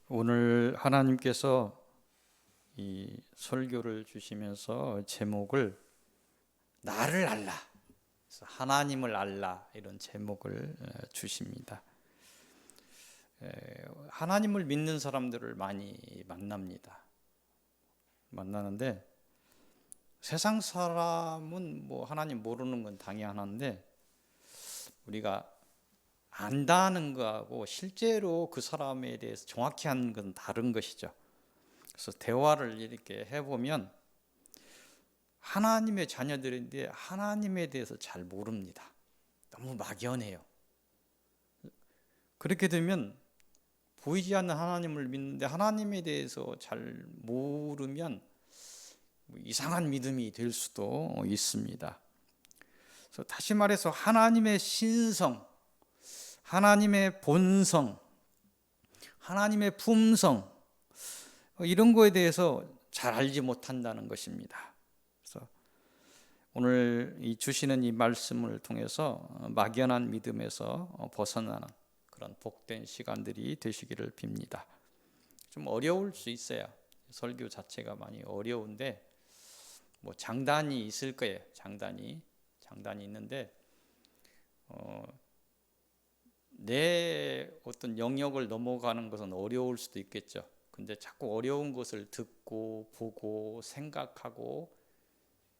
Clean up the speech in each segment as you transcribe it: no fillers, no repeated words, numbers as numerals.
오늘 하나님께서 이 설교를 주시면서 제목을 나를 알라, 그래서 하나님을 알라 이런 제목을 주십니다. 하나님을 믿는 사람들을 많이 만나는데 세상 사람은 뭐 하나님 모르는 건 당연한데 우리가 안다는 거하고 실제로 그 사람에 대해서 정확히 하는 건 다른 것이죠. 그래서 대화를 이렇게 해보면 하나님의 자녀들인데 하나님에 대해서 잘 모릅니다. 너무 막연해요. 그렇게 되면 보이지 않는 하나님을 믿는데 하나님에 대해서 잘 모르면 이상한 믿음이 될 수도 있습니다. 그래서 다시 말해서 하나님의 신성, 하나님의 본성, 하나님의 품성 이런 거에 대해서 잘 알지 못한다는 것입니다. 그래서 오늘 주시는 이 말씀을 통해서 막연한 믿음에서 벗어나는 그런 복된 시간들이 되시기를 빕니다. 좀 어려울 수 있어요. 설교 자체가 많이 어려운데 뭐 장단이 있을 거예요. 장단이 있는데 내 어떤 영역을 넘어가는 것은 어려울 수도 있겠죠. 근데 자꾸 어려운 것을 듣고 보고 생각하고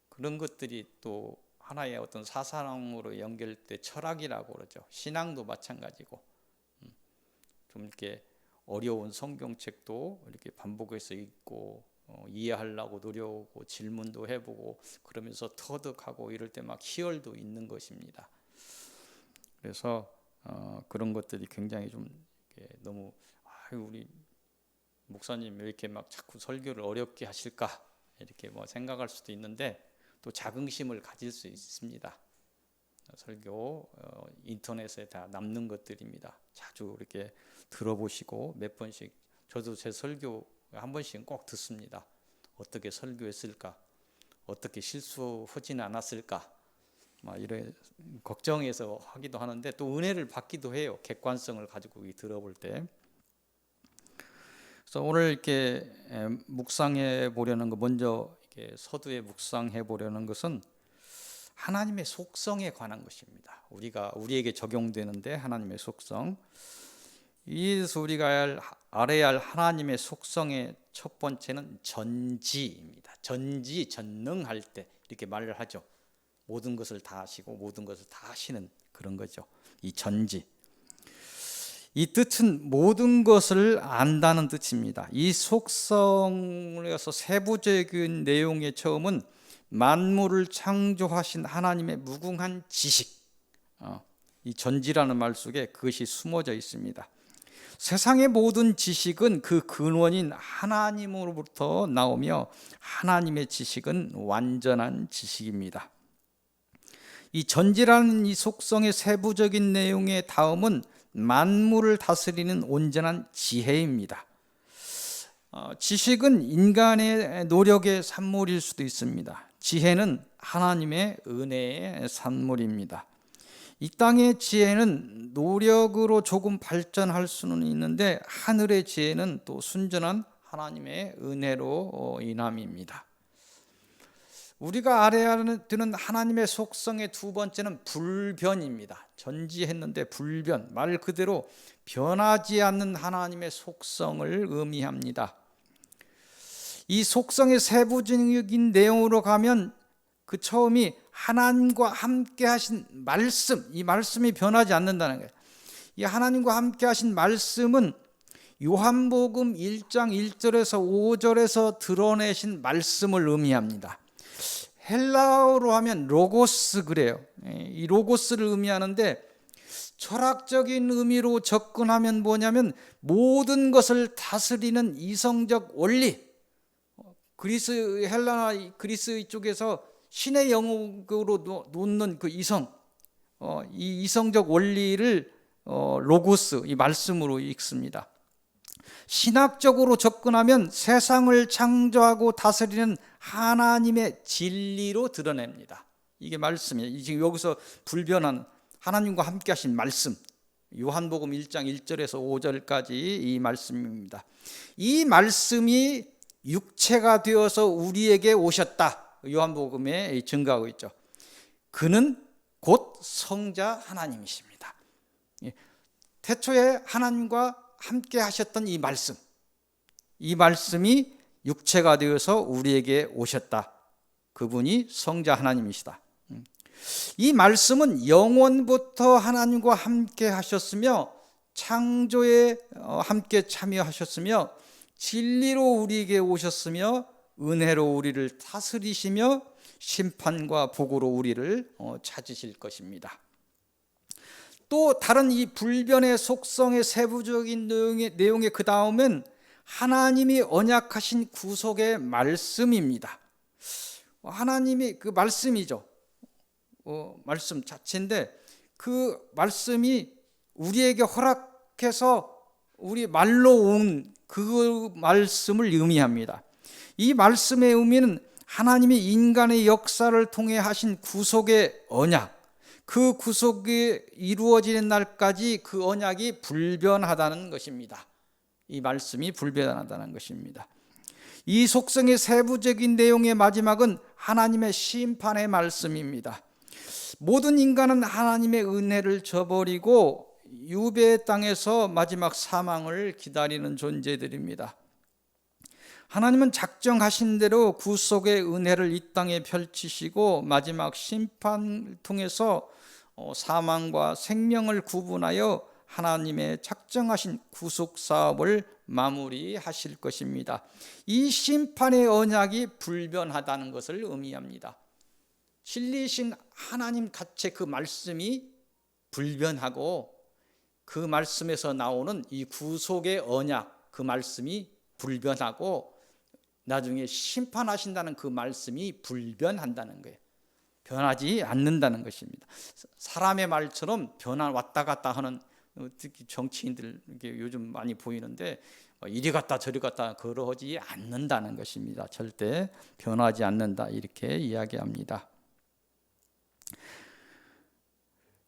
그런 것들이 또 하나의 어떤 사상으로 연결돼 철학이라고 그러죠. 신앙도 마찬가지고 좀 이렇게 어려운 성경책도 이렇게 반복해서 읽고 이해하려고 노력하고 질문도 해보고 그러면서 터득하고 이럴 때 막 희열도 있는 것입니다. 그래서 그런 것들이 굉장히 좀 너무 우리 목사님 왜 이렇게 막 자꾸 설교를 어렵게 하실까 이렇게 뭐 생각할 수도 있는데 또 자긍심을 가질 수 있습니다. 설교 인터넷에 다 남는 것들입니다. 자주 이렇게 들어보시고 몇 번씩 저도 제 설교 한 번씩은 꼭 듣습니다. 어떻게 설교했을까? 어떻게 실수하지는 않았을까? 막 이런 걱정해서 하기도 하는데 또 은혜를 받기도 해요. 객관성을 가지고 들어볼 때. 그래서 오늘 이렇게 묵상해 보려는 거 먼저 이렇게 서두에 묵상해 보려는 것은 하나님의 속성에 관한 것입니다. 우리에게 적용되는데 하나님의 속성. 이에서 우리가 알아야 할 하나님의 속성의 첫 번째는 전지입니다. 전능할 때 이렇게 말을 하죠. 모든 것을 다 아시고 모든 것을 다 하시는 그런 거죠. 이 전지. 이 뜻은 모든 것을 안다는 뜻입니다. 이 속성에서 세부적인 내용의 처음은 만물을 창조하신 하나님의 무궁한 지식. 이 전지라는 말 속에 그것이 숨어져 있습니다. 세상의 모든 지식은 그 근원인 하나님으로부터 나오며 하나님의 지식은 완전한 지식입니다. 이 전지라는 이 속성의 세부적인 내용의 다음은 만물을 다스리는 온전한 지혜입니다. 지식은 인간의 노력의 산물일 수도 있습니다. 지혜는 하나님의 은혜의 산물입니다. 이 땅의 지혜는 노력으로 조금 발전할 수는 있는데 하늘의 지혜는 또 순전한 하나님의 은혜로 인함입니다. 우리가 알아야 되는 하나님의 속성의 두 번째는 불변입니다. 전지했는데 불변, 말 그대로 변하지 않는 하나님의 속성을 의미합니다. 이 속성의 세부적인 내용으로 가면 그 처음이 하나님과 함께 하신 말씀, 이 말씀이 변하지 않는다는 거예요. 이 하나님과 함께 하신 말씀은 요한복음 1장 1절에서 5절에서 드러내신 말씀을 의미합니다. 헬라어로 하면 로고스 그래요. 이 로고스를 의미하는데 철학적인 의미로 접근하면 뭐냐면 모든 것을 다스리는 이성적 원리. 헬라 그리스 쪽에서 신의 영역으로 놓는 그 이성, 이 이성적 원리를 로고스 이 말씀으로 읽습니다. 신학적으로 접근하면 세상을 창조하고 다스리는 하나님의 진리로 드러냅니다. 이게 말씀이에요. 지금 여기서 불변한 하나님과 함께 하신 말씀, 요한복음 1장 1절에서 5절까지 이 말씀입니다. 이 말씀이 육체가 되어서 우리에게 오셨다. 요한복음에 증가하고 있죠. 그는 곧 성자 하나님이십니다. 태초에 하나님과 함께 하셨던 이 말씀, 이 말씀이 육체가 되어서 우리에게 오셨다. 그분이 성자 하나님이시다. 이 말씀은 영원부터 하나님과 함께 하셨으며 창조에 함께 참여하셨으며 진리로 우리에게 오셨으며 은혜로 우리를 다스리시며 심판과 복으로 우리를 찾으실 것입니다. 또 다른 이 불변의 속성의 세부적인 내용의 그 다음은 하나님이 언약하신 구속의 말씀입니다. 하나님이 그 말씀이죠. 말씀 자체인데 그 말씀이 우리에게 허락해서 우리 말로 온 그 말씀을 의미합니다. 이 말씀의 의미는 하나님이 인간의 역사를 통해 하신 구속의 언약, 그 구속이 이루어지는 날까지 그 언약이 불변하다는 것입니다. 이 말씀이 불변하다는 것입니다. 이 속성의 세부적인 내용의 마지막은 하나님의 심판의 말씀입니다. 모든 인간은 하나님의 은혜를 저버리고 유배의 땅에서 마지막 사망을 기다리는 존재들입니다. 하나님은 작정하신 대로 구속의 은혜를 이 땅에 펼치시고 마지막 심판을 통해서 사망과 생명을 구분하여 하나님의 작정하신 구속 사업을 마무리하실 것입니다. 이 심판의 언약이 불변하다는 것을 의미합니다. 진리이신 하나님 자체 그 말씀이 불변하고 그 말씀에서 나오는 이 구속의 언약, 그 말씀이 불변하고 나중에 심판하신다는 그 말씀이 불변한다는 거예요. 변하지 않는다는 것입니다. 사람의 말처럼 왔다 갔다 하는 특히 정치인들 요즘 많이 보이는데 이리 갔다 저리 갔다 그러지 않는다는 것입니다. 절대 변하지 않는다 이렇게 이야기합니다.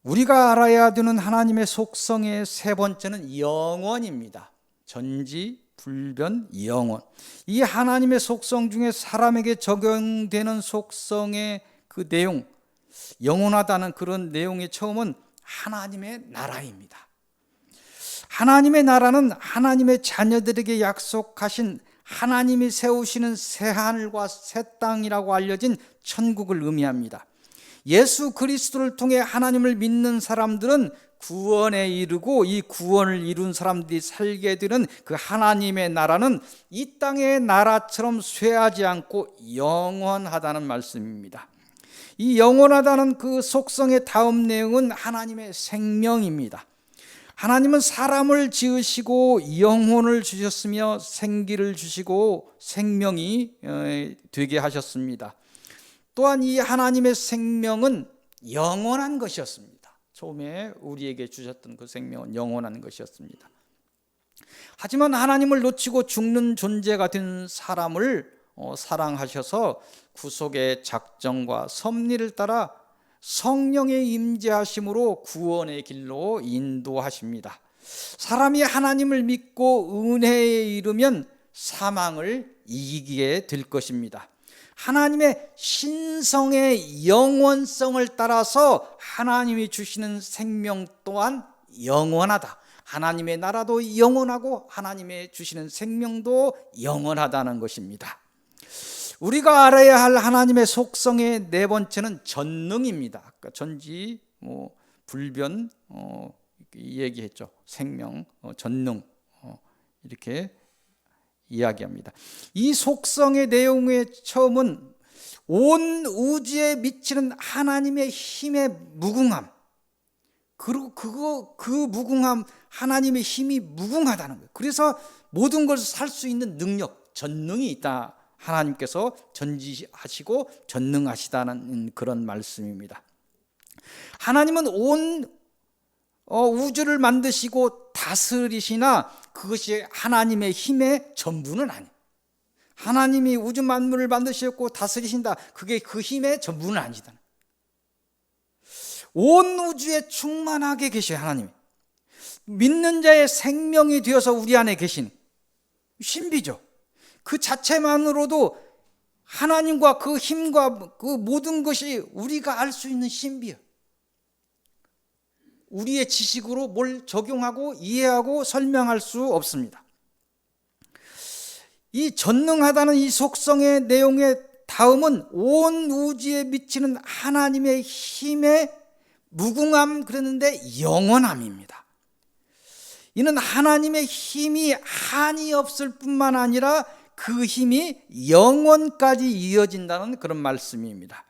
우리가 알아야 되는 하나님의 속성의 세 번째는 영원입니다. 전지, 불변, 영원. 이 하나님의 속성 중에 사람에게 적용되는 속성의 그 내용, 영원하다는 그런 내용의 처음은 하나님의 나라입니다. 하나님의 나라는 하나님의 자녀들에게 약속하신 하나님이 세우시는 새하늘과 새 땅이라고 알려진 천국을 의미합니다. 예수 그리스도를 통해 하나님을 믿는 사람들은 구원에 이르고 이 구원을 이룬 사람들이 살게 되는 그 하나님의 나라는 이 땅의 나라처럼 쇠하지 않고 영원하다는 말씀입니다. 이 영원하다는 그 속성의 다음 내용은 하나님의 생명입니다. 하나님은 사람을 지으시고 영혼을 주셨으며 생기를 주시고 생명이 되게 하셨습니다. 또한 이 하나님의 생명은 영원한 것이었습니다. 처음에 우리에게 주셨던 그 생명은 영원한 것이었습니다. 하지만 하나님을 놓치고 죽는 존재가 된 사람을 사랑하셔서 구속의 작정과 섭리를 따라 성령의 임재하심으로 구원의 길로 인도하십니다. 사람이 하나님을 믿고 은혜에 이르면 사망을 이기게 될 것입니다. 하나님의 신성의 영원성을 따라서 하나님이 주시는 생명 또한 영원하다. 하나님의 나라도 영원하고 하나님의 주시는 생명도 영원하다는 것입니다. 우리가 알아야 할 하나님의 속성의 네 번째는 전능입니다. 아까 전지, 불변 얘기했죠. 생명, 전능 이렇게 이야기합니다. 이 속성의 내용의 처음은 온 우주에 미치는 하나님의 힘의 무궁함, 그리고 그 무궁함, 하나님의 힘이 무궁하다는 거예요. 그래서 모든 것을 살 수 있는 능력, 전능이 있다. 하나님께서 전지하시고 전능하시다는 그런 말씀입니다. 하나님은 온 우주를 만드시고 다스리시나 그것이 하나님의 힘의 전부는 아니에요. 하나님이 우주 만물을 만드셨고 다스리신다. 그게 그 힘의 전부는 아니다. 온 우주에 충만하게 계셔요. 하나님이. 믿는 자의 생명이 되어서 우리 안에 계신 신비죠. 그 자체만으로도 하나님과 그 힘과 그 모든 것이 우리가 알 수 있는 신비예요. 우리의 지식으로 뭘 적용하고 이해하고 설명할 수 없습니다. 이 전능하다는 이 속성의 내용의 다음은 온 우주에 미치는 하나님의 힘의 무궁함, 그랬는데 영원함입니다. 이는 하나님의 힘이 한이 없을 뿐만 아니라 그 힘이 영원까지 이어진다는 그런 말씀입니다.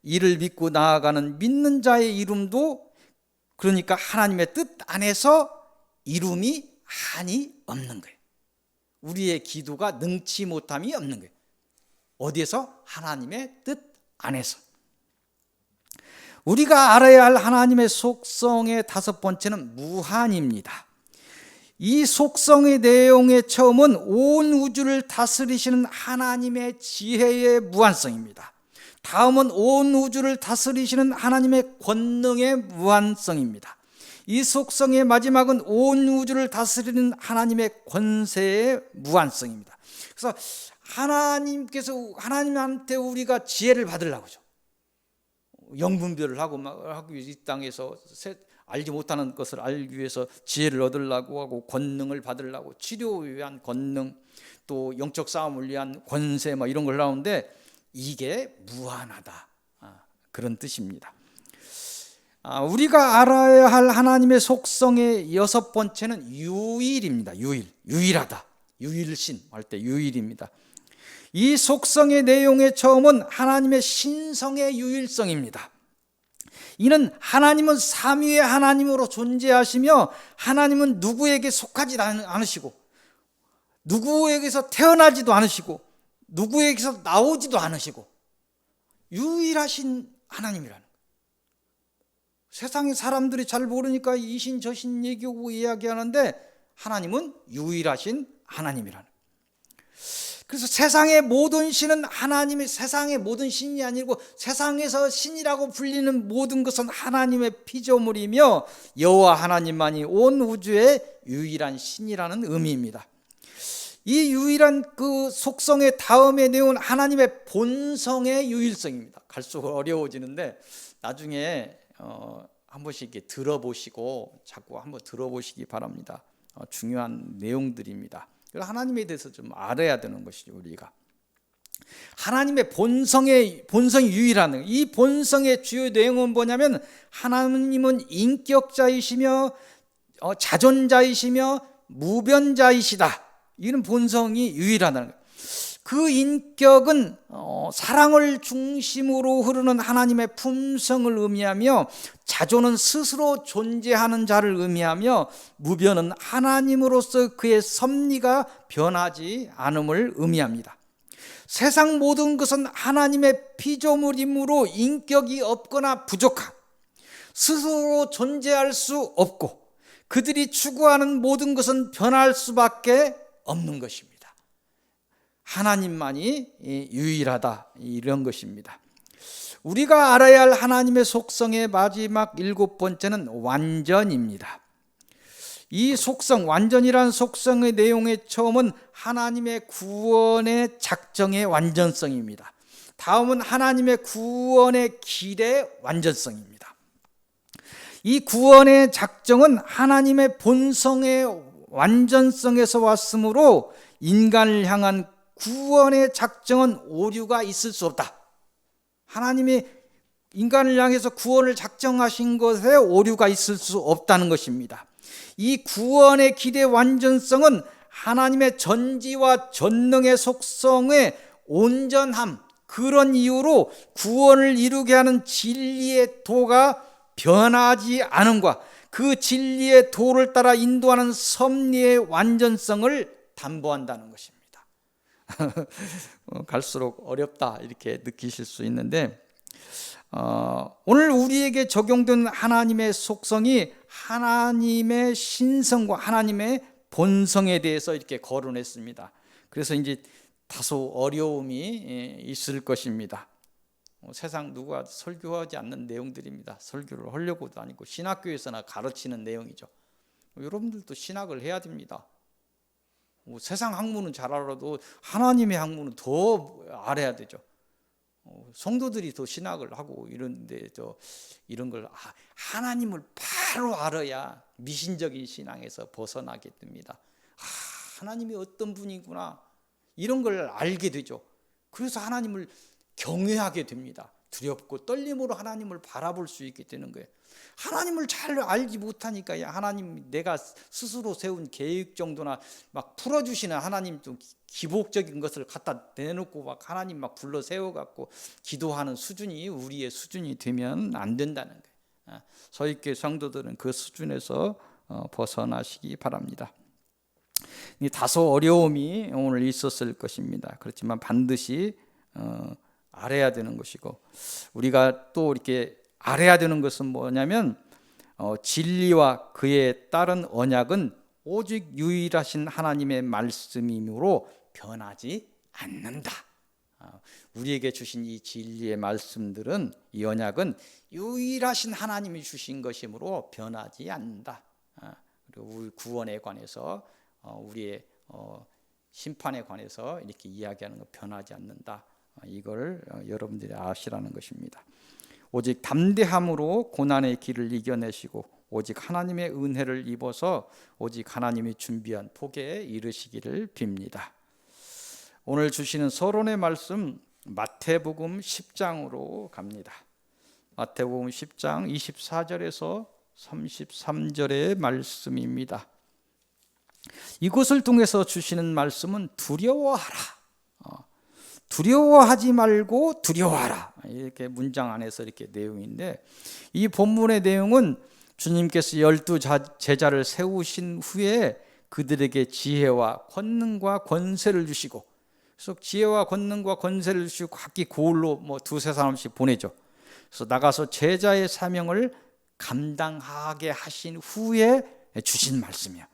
이를 믿고 나아가는 믿는 자의 이름도, 그러니까 하나님의 뜻 안에서 이름이 한이 없는 거예요. 우리의 기도가 능치 못함이 없는 거예요. 어디에서? 하나님의 뜻 안에서. 우리가 알아야 할 하나님의 속성의 다섯 번째는 무한입니다. 이 속성의 내용의 처음은 온 우주를 다스리시는 하나님의 지혜의 무한성입니다. 다음은 온 우주를 다스리시는 하나님의 권능의 무한성입니다. 이 속성의 마지막은 온 우주를 다스리는 하나님의 권세의 무한성입니다. 그래서 하나님한테 우리가 지혜를 받으려고 하죠. 영분별을 하고 이 땅에서 알지 못하는 것을 알기 위해서 지혜를 얻으려고 하고, 권능을 받으려고, 치료를 위한 권능, 또 영적 싸움을 위한 권세, 이런 걸 나오는데 이게 무한하다, 그런 뜻입니다. 우리가 알아야 할 하나님의 속성의 여섯 번째는 유일입니다. 유일하다, 유일신 할 때 유일입니다. 이 속성의 내용의 처음은 하나님의 신성의 유일성입니다. 이는 하나님은 삼위의 하나님으로 존재하시며 하나님은 누구에게 속하지 않으시고 누구에게서 태어나지도 않으시고 누구에게서 나오지도 않으시고 유일하신 하나님이라는 거예요. 세상의 사람들이 잘 모르니까 이신 저신 얘기하고 이야기하는데 하나님은 유일하신 하나님이라는 거예요. 그래서 세상의 모든 신은 하나님의, 세상의 모든 신이 아니고 세상에서 신이라고 불리는 모든 것은 하나님의 피조물이며 여호와 하나님만이 온 우주의 유일한 신이라는 의미입니다. 이 유일한 그 속성의 다음에 내온 하나님의 본성의 유일성입니다. 갈수록 어려워지는데 나중에 한 번씩 이렇게 들어보시고 자꾸 한번 들어보시기 바랍니다. 중요한 내용들입니다. 하나님에 대해서 좀 알아야 되는 것이죠. 우리가 하나님의 본성이 유일한, 이 본성의 주요 내용은 뭐냐면 하나님은 인격자이시며 자존자이시며 무변자이시다. 이런 본성이 유일하다는 거예요. 그 인격은 사랑을 중심으로 흐르는 하나님의 품성을 의미하며, 자존은 스스로 존재하는 자를 의미하며, 무변은 하나님으로서 그의 섭리가 변하지 않음을 의미합니다. 세상 모든 것은 하나님의 피조물이므로 인격이 없거나 부족한, 스스로 존재할 수 없고 그들이 추구하는 모든 것은 변할 수밖에 없는 것입니다. 하나님만이 유일하다, 이런 것입니다. 우리가 알아야 할 하나님의 속성의 마지막 일곱 번째는 완전입니다. 이 속성, 완전이란 속성의 내용의 처음은 하나님의 구원의 작정의 완전성입니다. 다음은 하나님의 구원의 길의 완전성입니다. 이 구원의 작정은 하나님의 본성의 완전성에서 왔으므로 인간을 향한 구원의 작정은 오류가 있을 수 없다. 하나님이 인간을 향해서 구원을 작정하신 것에 오류가 있을 수 없다는 것입니다. 이 구원의 길의 완전성은 하나님의 전지와 전능의 속성의 온전함, 그런 이유로 구원을 이루게 하는 진리의 도가 변하지 않음과 그 진리의 도를 따라 인도하는 섭리의 완전성을 담보한다는 것입니다. 갈수록 어렵다 이렇게 느끼실 수 있는데, 오늘 우리에게 적용된 하나님의 속성이 하나님의 신성과 하나님의 본성에 대해서 이렇게 거론했습니다. 그래서 이제 다소 어려움이 있을 것입니다. 세상 누가 설교하지 않는 내용들입니다. 설교를 하려고도 아니고 신학교에서나 가르치는 내용이죠. 여러분들도 신학을 해야 됩니다. 세상 학문은 잘 알아도 하나님의 학문은 더 알아야 되죠. 성도들이 더 신학을 하고 이런데 이런 걸 하나님을 바로 알아야 미신적인 신앙에서 벗어나게 됩니다. 하나님이 어떤 분이구나 이런 걸 알게 되죠. 그래서 하나님을 경외하게 됩니다. 두렵고 떨림으로 하나님을 바라볼 수 있게 되는 거예요. 하나님을 잘 알지 못하니까 하나님 내가 스스로 세운 계획 정도나 막 풀어주시는 하나님 좀 기복적인 것을 갖다 내놓고 막 하나님 막 불러 세워갖고 기도하는 수준이 우리의 수준이 되면 안 된다는 거예요. 서익교회 성도들은 그 수준에서 벗어나시기 바랍니다. 다소 어려움이 오늘 있었을 것입니다. 그렇지만 반드시 알아야 되는 것이고, 우리가 또 이렇게 알아야 되는 것은 뭐냐면 진리와 그에 따른 언약은 오직 유일하신 하나님의 말씀이므로 변하지 않는다. 우리에게 주신 이 진리의 말씀들은, 이 언약은 유일하신 하나님이 주신 것이므로 변하지 않는다. 그리고 우리 구원에 관해서 우리의 심판에 관해서 이렇게 이야기하는 거 변하지 않는다. 이걸 여러분들이 아시라는 것입니다. 오직 담대함으로 고난의 길을 이겨내시고 오직 하나님의 은혜를 입어서 오직 하나님이 준비한 복에 이르시기를 빕니다. 오늘 주시는 서론의 말씀 마태복음 10장으로 갑니다. 마태복음 10장 24절에서 33절의 말씀입니다. 이것을 통해서 주시는 말씀은 두려워하라, 두려워하지 말고 두려워하라, 이렇게 문장 안에서 이렇게 내용인데, 이 본문의 내용은 주님께서 12 제자를 세우신 후에 그들에게 지혜와 권능과 권세를 주시고, 그래서 지혜와 권능과 권세를 주시고 각기 고을로 두세 사람씩 보내죠. 그래서 나가서 제자의 사명을 감당하게 하신 후에 주신 말씀이야.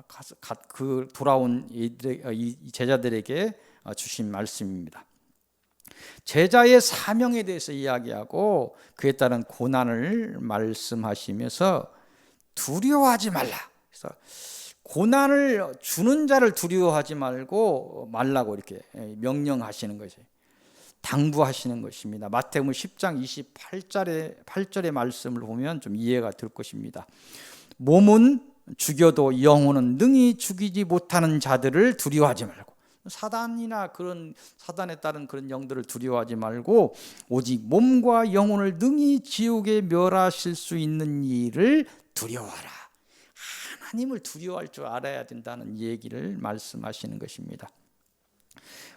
가서 그 돌아온 이 제자들에게 주신 말씀입니다. 제자의 사명에 대해서 이야기하고 그에 따른 고난을 말씀하시면서 두려워하지 말라. 그래서 고난을 주는 자를 두려워하지 말라고 이렇게 명령하시는 것이에요. 당부하시는 것입니다. 마태복음 10장 28절의 말씀을 보면 좀 이해가 될 것입니다. 몸은 죽여도 영혼은 능히 죽이지 못하는 자들을 두려워하지 말고, 사단이나 그런 사단에 따른 그런 영들을 두려워하지 말고 오직 몸과 영혼을 능히 지옥에 멸하실 수 있는 이를 두려워하라. 하나님을 두려워할 줄 알아야 된다는 얘기를 말씀하시는 것입니다.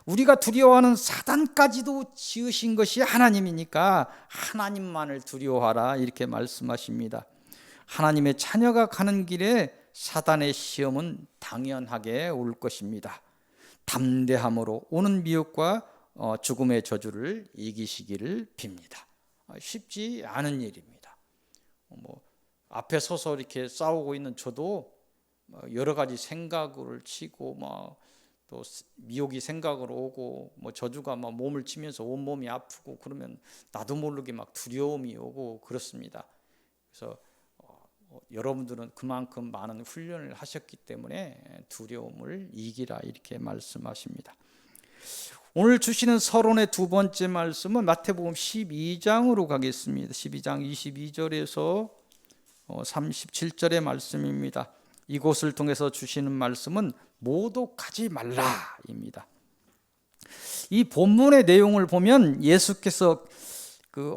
우리가 두려워하는 사단까지도 지으신 것이 하나님이니까 하나님만을 두려워하라, 이렇게 말씀하십니다. 하나님의 자녀가 가는 길에 사단의 시험은 당연하게 올 것입니다. 담대함으로 오는 미혹과 죽음의 저주를 이기시기를 빕니다. 쉽지 않은 일입니다. 앞에 서서 이렇게 싸우고 있는 저도 여러 가지 생각을 치고 또 미혹이 생각으로 오고 저주가 몸을 치면서 온 몸이 아프고 그러면 나도 모르게 막 두려움이 오고 그렇습니다. 그래서 여러분들은 그만큼 많은 훈련을 하셨기 때문에 두려움을 이기라, 이렇게 말씀하십니다. 오늘 주시는 서론의 두 번째 말씀은 마태복음 12장으로 가겠습니다. 12장 22절에서 37절의 말씀입니다. 이곳을 통해서 주시는 말씀은 모독하지 말라입니다. 이 본문의 내용을 보면 예수께서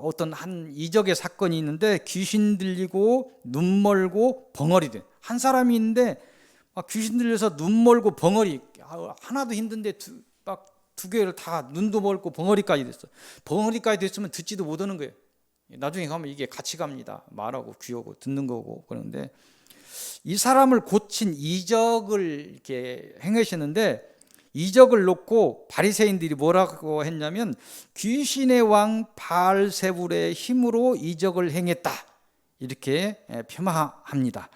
어떤 한 이적의 사건이 있는데 귀신 들리고 눈 멀고 벙어리 된 한 사람이 있는데 귀신 들려서 눈 멀고 벙어리, 하나도 힘든데 두 개를 다 눈도 멀고 벙어리까지 됐어. 벙어리까지 됐으면 듣지도 못하는 거예요. 나중에 가면 이게 같이 갑니다. 말하고 귀하고 듣는 거고. 그런데 이 사람을 고친 이적을 이렇게 행하시는데, 이적을 놓고 바리새인들이 뭐라고 했냐면 귀신의 왕 바알세불의 힘으로 이적을 행했다, 이렇게 폄하합니다.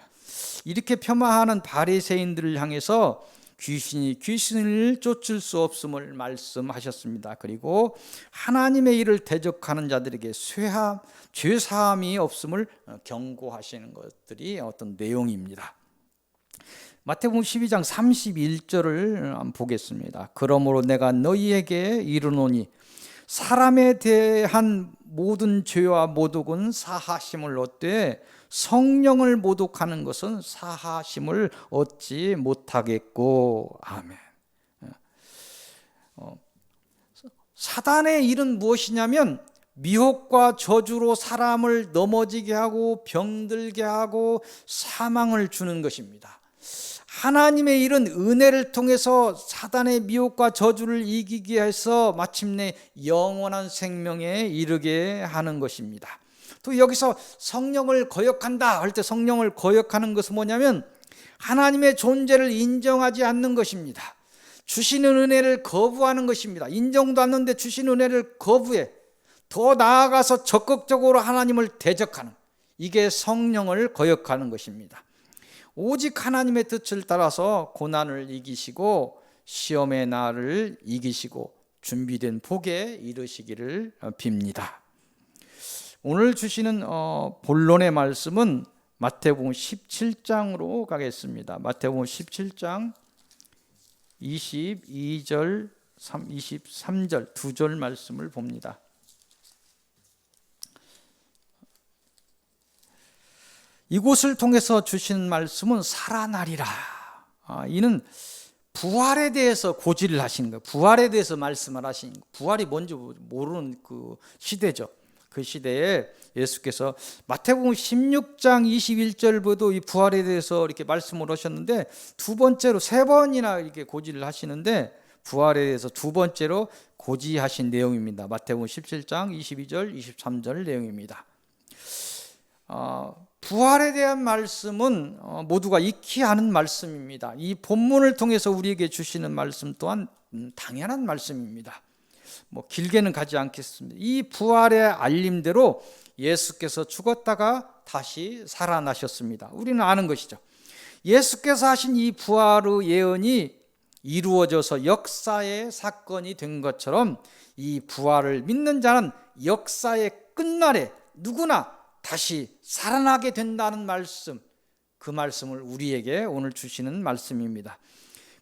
이렇게 폄하하는 바리새인들을 향해서 귀신을 쫓을 수 없음을 말씀하셨습니다. 그리고 하나님의 일을 대적하는 자들에게 죄사함이 없음을 경고하시는 것들이 어떤 내용입니다. 마태복음 12장 31절을 한번 보겠습니다. 그러므로 내가 너희에게 이르노니 사람에 대한 모든 죄와 모독은 사하심을 얻되 성령을 모독하는 것은 사하심을 얻지 못하겠고. 아멘. 사단의 일은 무엇이냐면 미혹과 저주로 사람을 넘어지게 하고 병들게 하고 사망을 주는 것입니다. 하나님의 일은 은혜를 통해서 사단의 미혹과 저주를 이기게 해서 마침내 영원한 생명에 이르게 하는 것입니다. 또 여기서 성령을 거역한다 할 때 성령을 거역하는 것은 뭐냐면 하나님의 존재를 인정하지 않는 것입니다. 주시는 은혜를 거부하는 것입니다. 인정도 않는데 주시는 은혜를 거부해 더 나아가서 적극적으로 하나님을 대적하는, 이게 성령을 거역하는 것입니다. 오직 하나님의 뜻을 따라서 고난을 이기시고 시험의 날을 이기시고 준비된 복에 이르시기를 빕니다. 오늘 주시는 본론의 말씀은 마태복음 17장으로 가겠습니다. 마태복음 17장 22절, 23절 두 절 말씀을 봅니다. 이곳을 통해서 주신 말씀은 살아나리라. 이는 부활에 대해서 고지를 하신 거예요. 부활에 대해서 말씀을 하신 거예요. 부활이 뭔지 모르는 그 시대죠. 그 시대에 예수께서 마태복음 16장 21절부터 이 부활에 대해서 이렇게 말씀을 하셨는데 두 번째로 세 번이나 이렇게 고지를 하시는데 부활에 대해서 두 번째로 고지하신 내용입니다. 마태복음 17장 22절 23절 내용입니다. 부활에 대한 말씀은 모두가 익히 아는 말씀입니다. 이 본문을 통해서 우리에게 주시는 말씀 또한 당연한 말씀입니다. 길게는 가지 않겠습니다. 이 부활의 알림대로 예수께서 죽었다가 다시 살아나셨습니다. 우리는 아는 것이죠. 예수께서 하신 이 부활의 예언이 이루어져서 역사의 사건이 된 것처럼 이 부활을 믿는 자는 역사의 끝날에 누구나 다시 살아나게 된다는 말씀, 그 말씀을 우리에게 오늘 주시는 말씀입니다.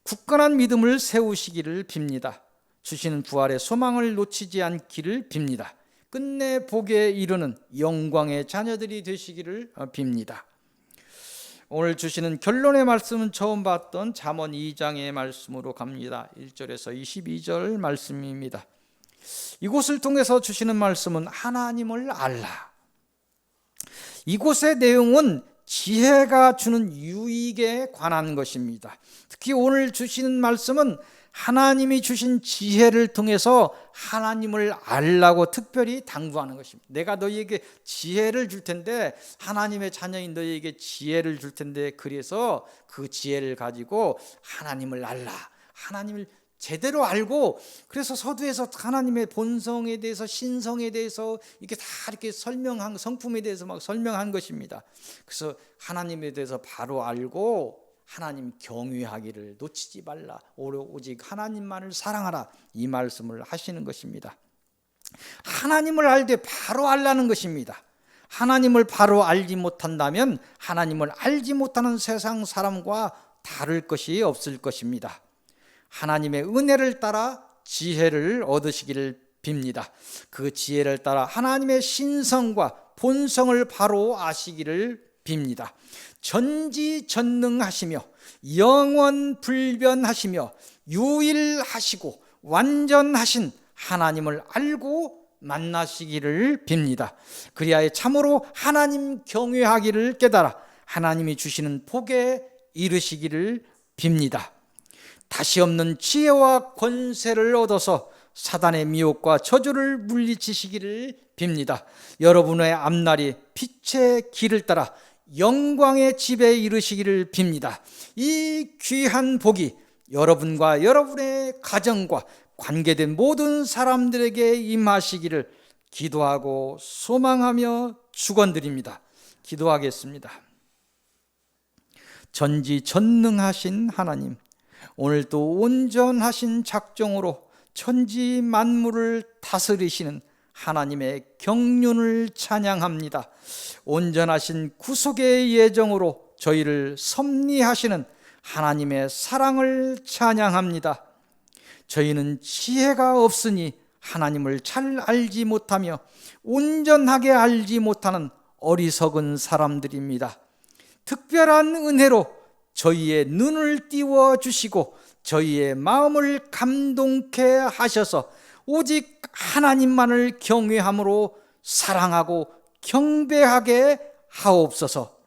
굳건한 믿음을 세우시기를 빕니다. 주시는 부활의 소망을 놓치지 않기를 빕니다. 끝내 복에 이르는 영광의 자녀들이 되시기를 빕니다. 오늘 주시는 결론의 말씀은 처음 봤던 잠언 2장의 말씀으로 갑니다. 1절에서 22절 말씀입니다. 이곳을 통해서 주시는 말씀은 하나님을 알라. 이곳의 내용은 지혜가 주는 유익에 관한 것입니다. 특히 오늘 주시는 말씀은 하나님이 주신 지혜를 통해서 하나님을 알라고 특별히 당부하는 것입니다. 내가 너희에게 지혜를 줄 텐데, 하나님의 자녀인 너희에게 지혜를 줄 텐데, 그래서 그 지혜를 가지고 하나님을 알라, 하나님을 제대로 알고, 그래서 서두에서 하나님의 본성에 대해서, 신성에 대해서 이렇게 다 이렇게 설명한, 성품에 대해서 막 설명한 것입니다. 그래서 하나님에 대해서 바로 알고 하나님 경외하기를 놓치지 말라, 오직 하나님만을 사랑하라, 이 말씀을 하시는 것입니다. 하나님을 알되 바로 알라는 것입니다. 하나님을 바로 알지 못한다면 하나님을 알지 못하는 세상 사람과 다를 것이 없을 것입니다. 하나님의 은혜를 따라 지혜를 얻으시기를 빕니다. 그 지혜를 따라 하나님의 신성과 본성을 바로 아시기를 빕니다. 전지전능하시며 영원불변하시며 유일하시고 완전하신 하나님을 알고 만나시기를 빕니다. 그리하여 참으로 하나님 경외하기를 깨달아 하나님이 주시는 복에 이르시기를 빕니다. 다시 없는 지혜와 권세를 얻어서 사단의 미혹과 저주를 물리치시기를 빕니다. 여러분의 앞날이 빛의 길을 따라 영광의 집에 이르시기를 빕니다. 이 귀한 복이 여러분과 여러분의 가정과 관계된 모든 사람들에게 임하시기를 기도하고 소망하며 축원드립니다. 기도하겠습니다. 전지전능하신 하나님, 오늘도 온전하신 작정으로 천지 만물을 다스리시는 하나님의 경륜을 찬양합니다. 온전하신 구속의 예정으로 저희를 섭리하시는 하나님의 사랑을 찬양합니다. 저희는 지혜가 없으니 하나님을 잘 알지 못하며 온전하게 알지 못하는 어리석은 사람들입니다. 특별한 은혜로 저희의 눈을 띄워 주시고 저희의 마음을 감동케 하셔서 오직 하나님만을 경외함으로 사랑하고 경배하게 하옵소서.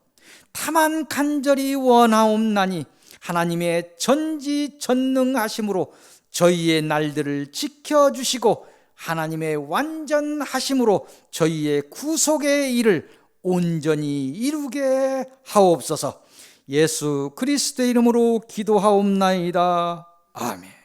다만 간절히 원하옵나니 하나님의 전지전능하심으로 저희의 날들을 지켜주시고 하나님의 완전하심으로 저희의 구속의 일을 온전히 이루게 하옵소서. 예수 그리스도의 이름으로 기도하옵나이다. 아멘.